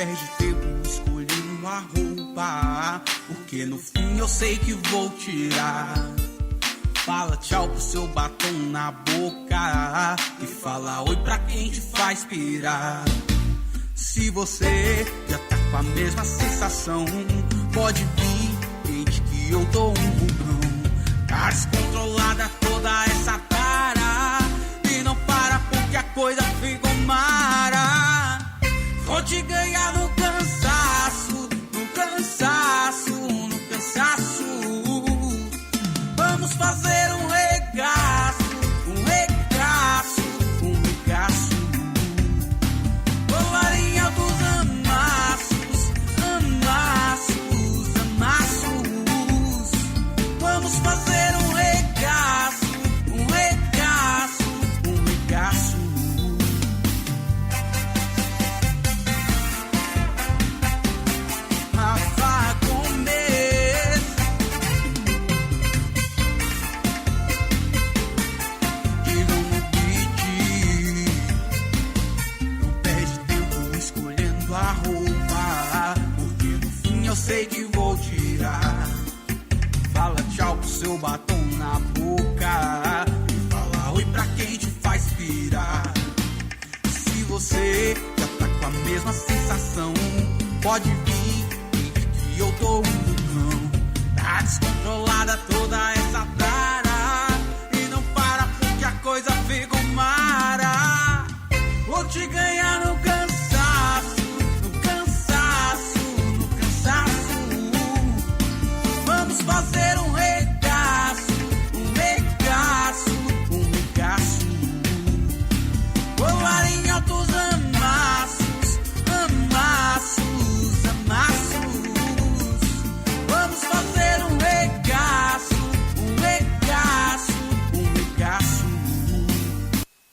perde tempo escolhendo a roupa, porque no fim eu sei que vou tirar. Fala tchau pro seu batom na boca e fala oi pra quem te faz pirar. Se você já tá com a mesma sensação, pode vir, desde que eu dou um vulcão. Tá descontrolada toda essa tara e não para porque a coisa ficou mara. Vou te ganhar no cansaço, no cansaço, no cansaço. Vamos fazer um regaço, um regaço, um regaço. Colarinha dos amassos, amassos, amassos. Vamos fazer um regaço, um regaço, um regaço. Rafa Gomes, digam no beat. Não perde tempo escolhendo a roupa, porque no fim eu sei que vou tirar. Fala tchau pro seu batom na boca e fala oi pra quem te faz pirar. Se você já tá com a mesma sensação, pode vir, desde que eu tô um vulcão. Tá descontrolada toda essa tara e não para porque a coisa ficou mara. Vou te ganhar no cansaço, no cansaço, no cansaço. Vamos fazer um regaço, um regaço, um regaço. Voar em altos amassos, amassos, amassos. Vamos fazer um regaço, um regaço, um regaço.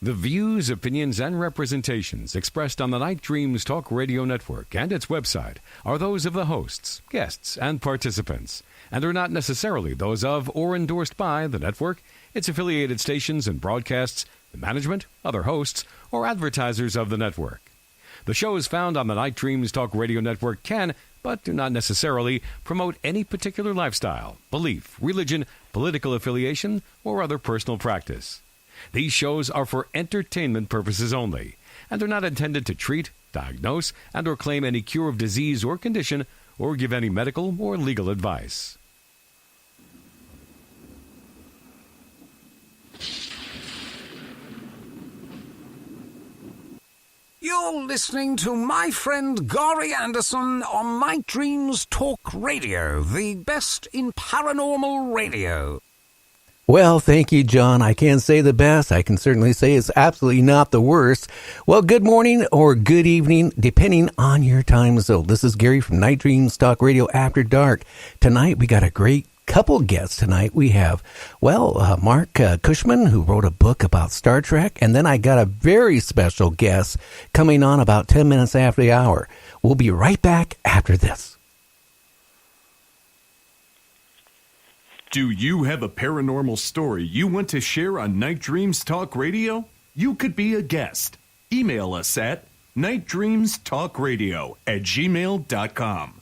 The views, opinions, and representations expressed on the Night Dreams Talk Radio Network and its website are those of the hosts, guests, and participants, and are not necessarily those of or endorsed by the network, its affiliated stations and broadcasts, the management, other hosts, or advertisers of the network. The shows found on the Night Dreams Talk Radio Network can, but do not necessarily, promote any particular lifestyle, belief, religion, political affiliation, or other personal practice. These shows are for entertainment purposes only and are not intended to treat, diagnose, and or claim any cure of disease or condition or give any medical or legal advice. You're listening to my friend Gary Anderson on Night Dreams Talk Radio, the best in paranormal radio. Well, thank you, John. I can't say the best. I can certainly say it's absolutely not the worst. Well, good morning or good evening, depending on your time zone. This is Gary from Night Dreams Talk Radio After Dark. Tonight, we got a great couple guests tonight. We have, Marc Cruhman, who wrote a book about Star Trek, and then I got a very special guest coming on about 10 minutes after the hour. We'll be right back after this. Do you have a paranormal story you want to share on Night Dreams Talk Radio? You could be a guest. Email us at nightdreamstalkradio@gmail.com.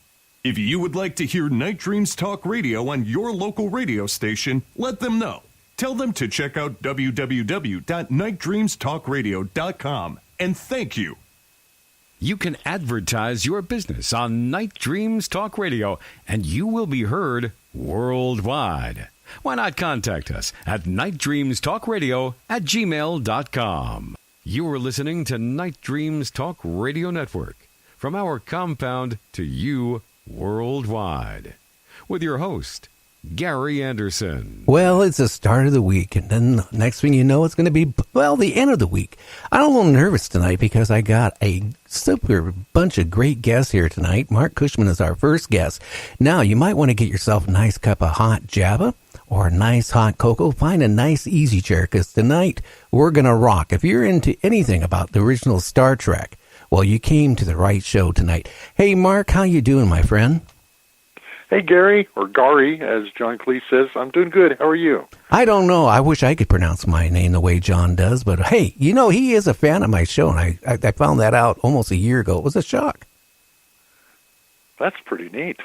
If you would like to hear Night Dreams Talk Radio on your local radio station, let them know. Tell them to check out www.nightdreamstalkradio.com, and thank you. You can advertise your business on Night Dreams Talk Radio, and you will be heard worldwide. Why not contact us at nightdreamstalkradio@gmail.com. You are listening to Night Dreams Talk Radio Network, from our compound to you worldwide, with your host, Gary Anderson. Well, it's the start of the week, and then next thing you know, it's going to be, the end of the week. I'm a little nervous tonight because I got a super bunch of great guests here tonight. Marc Cruhman is our first guest. Now, you might want to get yourself a nice cup of hot Java or a nice hot cocoa. Find a nice easy chair, because tonight we're going to rock. If you're into anything about the original Star Trek, well, you came to the right show tonight. Hey, Marc, how you doing, my friend? Hey, Gary, or Gary, as John Cleese says. I'm doing good. How are you? I don't know. I wish I could pronounce my name the way John does. But, hey, he is a fan of my show, and I found that out almost a year ago. It was a shock. That's pretty neat.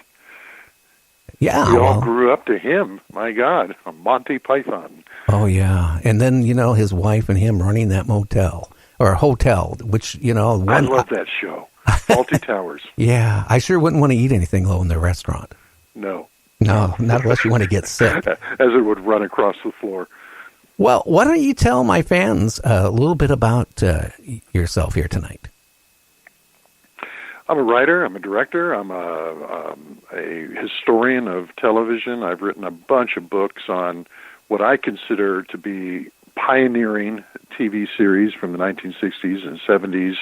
Yeah. We all grew up to him. My God, a Monty Python. Oh, yeah. And then, his wife and him running that motel or hotel, which, I love that show. Fawlty Towers. Yeah. I sure wouldn't want to eat anything low in the restaurant. No. No, not unless you want to get sick. As it would run across the floor. Well, why don't you tell my fans a little bit about yourself here tonight? I'm a writer. I'm a director. I'm a historian of television. I've written a bunch of books on what I consider to be pioneering TV series from the 1960s and 70s,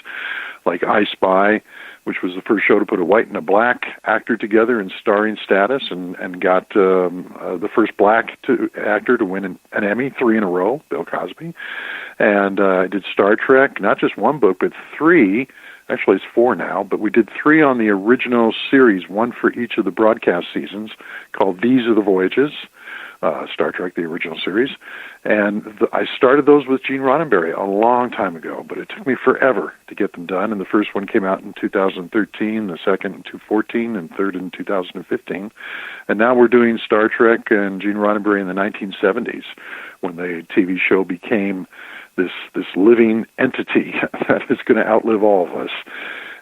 like I Spy, which was the first show to put a white and a black actor together in starring status, and got the first black actor to win an Emmy 3 in a row, Bill Cosby. And I did Star Trek, not just one book, but 3. Actually, it's 4 now, but we did 3 on the original series, 1 for each of the broadcast seasons, called These Are the Voyages, Star Trek, the original series. And I started those with Gene Roddenberry a long time ago, but it took me forever to get them done. And the first one came out in 2013, the second in 2014, and third in 2015. And now we're doing Star Trek and Gene Roddenberry in the 1970s, when the TV show became this living entity that is going to outlive all of us.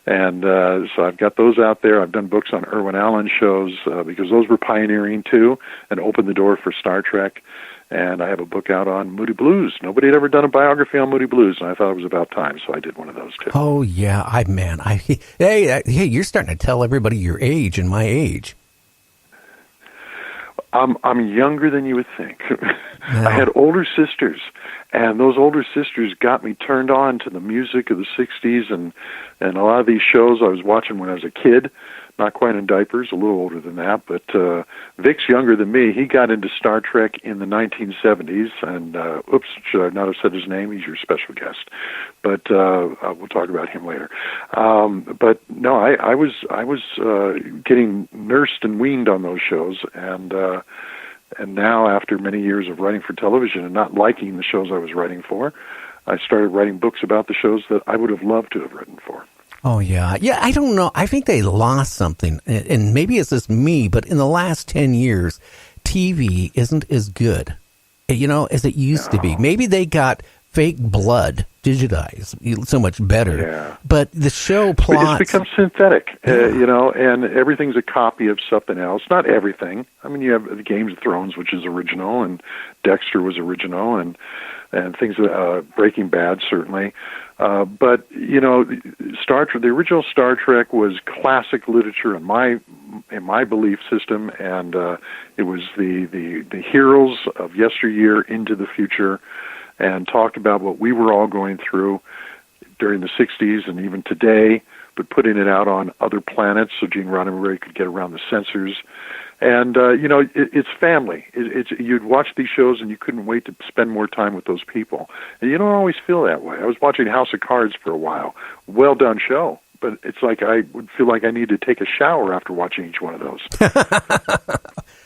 And so I've got those out there. I've done books on Irwin Allen shows because those were pioneering too and opened the door for Star Trek. And I have a book out on Moody Blues. Nobody had ever done a biography on Moody Blues, and I thought it was about time, so I did one of those too. Oh yeah, hey, you're starting to tell everybody your age and my age. I'm younger than you would think. No. I had older sisters, and those older sisters got me turned on to the music of the 60s and a lot of these shows I was watching when I was a kid, not quite in diapers, a little older than that, but Vic's younger than me. He got into Star Trek in the 1970s, and should I not have said his name? He's your special guest, but we'll talk about him later. But no, I was getting nursed and weaned on those shows, and now after many years of writing for television and not liking the shows I was writing for, I started writing books about the shows that I would have loved to have written for. Oh, yeah. Yeah, I don't know. I think they lost something, and maybe it's just me, but in the last 10 years, TV isn't as good, as it used to be. Maybe they got fake blood digitized so much better. Yeah. But the show plots... It's become synthetic, and everything's a copy of something else. Not everything. I mean, you have the Games of Thrones, which is original, and Dexter was original, and things, Breaking Bad, certainly. But, Star Trek, the original Star Trek was classic literature in my belief system, and it was the heroes of yesteryear into the future, and talked about what we were all going through during the 60s and even today, but putting it out on other planets so Gene Roddenberry could get around the censors. And, it's family. You'd watch these shows and you couldn't wait to spend more time with those people. And you don't always feel that way. I was watching House of Cards for a while. Well done show. But it's like I would feel like I need to take a shower after watching each one of those.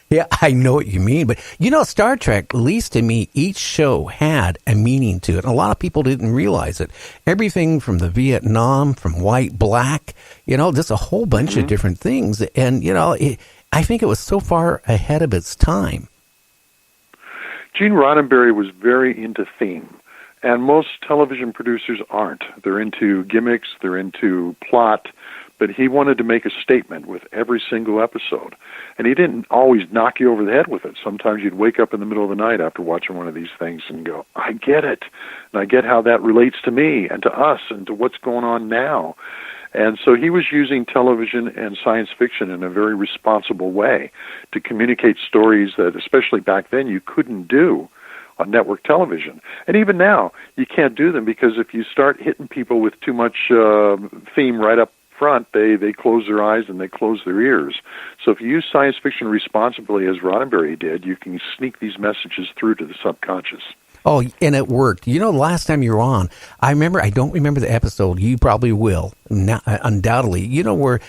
Yeah, I know what you mean. But, Star Trek, at least to me, each show had a meaning to it. And a lot of people didn't realize it. Everything from the Vietnam, from white, black, just a whole bunch of different things. And, I think it was so far ahead of its time. Gene Roddenberry was very into theme, and most television producers aren't. They're into gimmicks, they're into plot, but he wanted to make a statement with every single episode. And he didn't always knock you over the head with it. Sometimes you'd wake up in the middle of the night after watching one of these things and go, I get it. And I get how that relates to me and to us and to what's going on now. And so he was using television and science fiction in a very responsible way to communicate stories that, especially back then, you couldn't do on network television. And even now, you can't do them because if you start hitting people with too much theme right up front, they close their eyes and they close their ears. So if you use science fiction responsibly, as Roddenberry did, you can sneak these messages through to the subconscious. Oh, and it worked. The last time you were on, I don't remember the episode. You probably will, undoubtedly. Where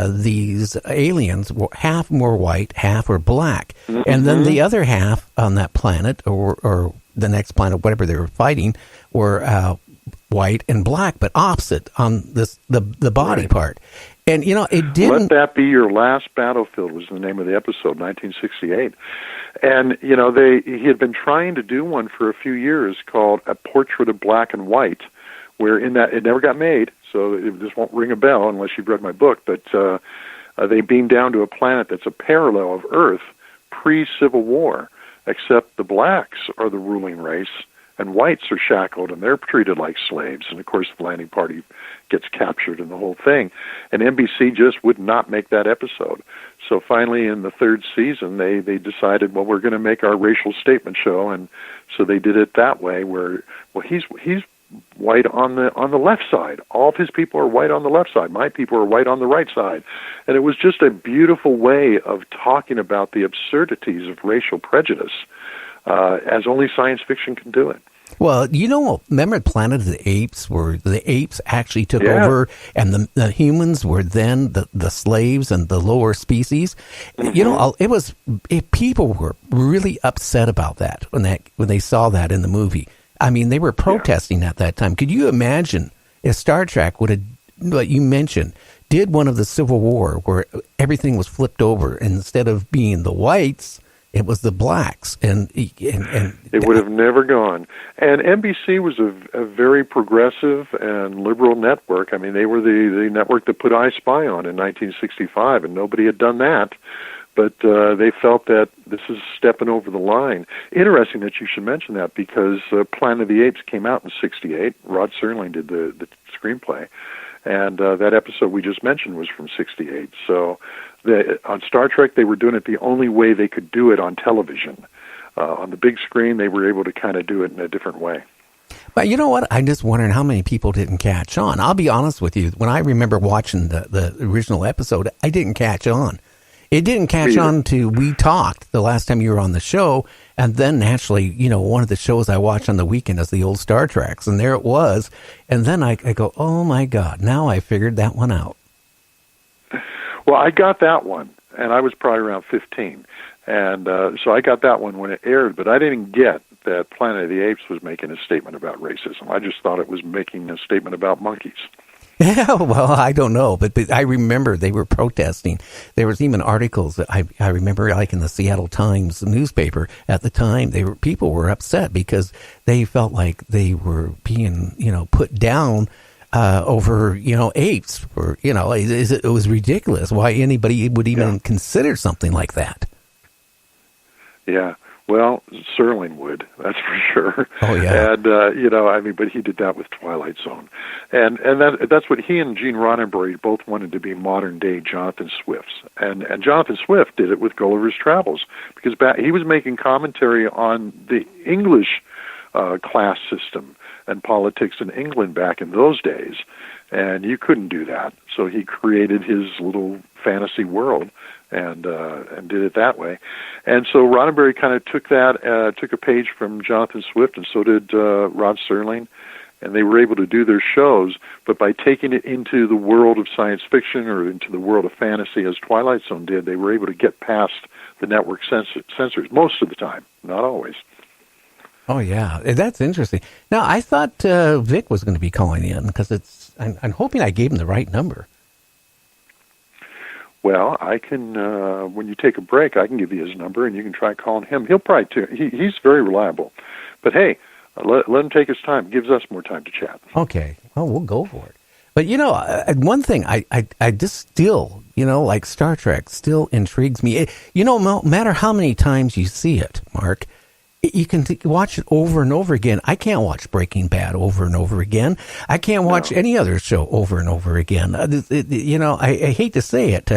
these aliens were half were white, half were black. Mm-hmm. And then the other half on that planet, or the next planet, whatever they were fighting, were white and black, but opposite on the body part. And, it didn't... Let That Be Your Last Battlefield was the name of the episode, 1968. And, he had been trying to do one for a few years called A Portrait of Black and White, where in that, it never got made, so this won't ring a bell unless you've read my book, but they beamed down to a planet that's a parallel of Earth pre-Civil War, except the blacks are the ruling race, and whites are shackled, and they're treated like slaves. And, of course, the landing party gets captured and the whole thing. And NBC just would not make that episode. So finally, in the third season, they decided, well, we're going to make our racial statement show. And so they did it that way, where, well, he's white on the left side. All of his people are white on the left side. My people are white on the right side. And it was just a beautiful way of talking about the absurdities of racial prejudice, as only science fiction can do it. Well, remember Planet of the Apes, where the apes actually took over, and the humans were then the slaves and the lower species? Mm-hmm. People were really upset about that when they saw that in the movie. I mean, they were protesting at that time. Could you imagine if Star Trek would have, like you mentioned, did one of the Civil War where everything was flipped over, and instead of being the whites, it was the blacks, and it would have never gone. And NBC was a very progressive and liberal network. I mean, they were the network that put I Spy on in 1965, and nobody had done that. But they felt that this is stepping over the line. Interesting that you should mention that, because Planet of the Apes came out in '68. Rod Serling did the screenplay, and that episode we just mentioned was from '68. So on Star Trek, they were doing it the only way they could do it on television. On the big screen, they were able to kind of do it in a different way. But you know what? I'm just wondering how many people didn't catch on. I'll be honest with you. When I remember watching the original episode, I didn't catch on. It didn't catch on to we talked the last time you were on the show, and then naturally, one of the shows I watch on the weekend is the old Star Treks, and there it was. And then I go, oh my God, now I figured that one out. Well, I got that one, and I was probably around 15. And so I got that one when it aired, but I didn't get that Planet of the Apes was making a statement about racism. I just thought it was making a statement about monkeys. Yeah, well, I don't know, but I remember they were protesting. There was even articles that I remember, like in the Seattle Times newspaper at the time. People were upset because they felt like they were being, put down over, apes. Or it was ridiculous why anybody would even consider something like that. Yeah. Well, Serling would, that's for sure. Oh, yeah. And, but he did that with Twilight Zone. And that's what he and Gene Roddenberry both wanted to be modern-day Jonathan Swifts. And Jonathan Swift did it with Gulliver's Travels, because he was making commentary on the English class system and politics in England back in those days, and you couldn't do that. So he created his little fantasy world and did it that way. And so Roddenberry kind of took a page from Jonathan Swift, and so did Rod Serling, and they were able to do their shows, but by taking it into the world of science fiction or into the world of fantasy, as Twilight Zone did, they were able to get past the network censors most of the time, not always. Oh, yeah. That's interesting. Now, I thought Vic was going to be calling in, because I'm hoping I gave him the right number. Well, I can, when you take a break, I can give you his number, and you can try calling him. He'll probably, he's very reliable. But hey, let him take his time. It gives us more time to chat. Okay. Well, we'll go for it. But, one thing, I just still, like Star Trek, still intrigues me. No matter how many times you see it, Mark, you can watch it over and over again. I can't watch Breaking Bad over and over again. I can't watch any other show over and over again. I hate to say it.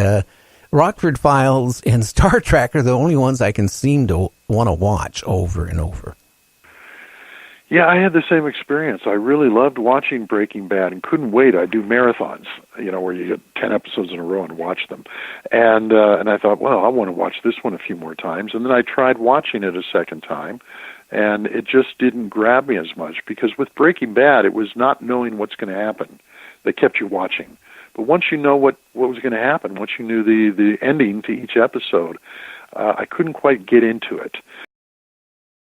Rockford Files and Star Trek are the only ones I can seem to want to watch over and over. Yeah, I had the same experience. I really loved watching Breaking Bad and couldn't wait. I do marathons, where you get 10 episodes in a row and watch them. And I thought, well, I want to watch this one a few more times. And then I tried watching it a second time, and it just didn't grab me as much, because with Breaking Bad, it was not knowing what's going to happen that kept you watching. But once you know what was going to happen, once you knew the ending to each episode, I couldn't quite get into it.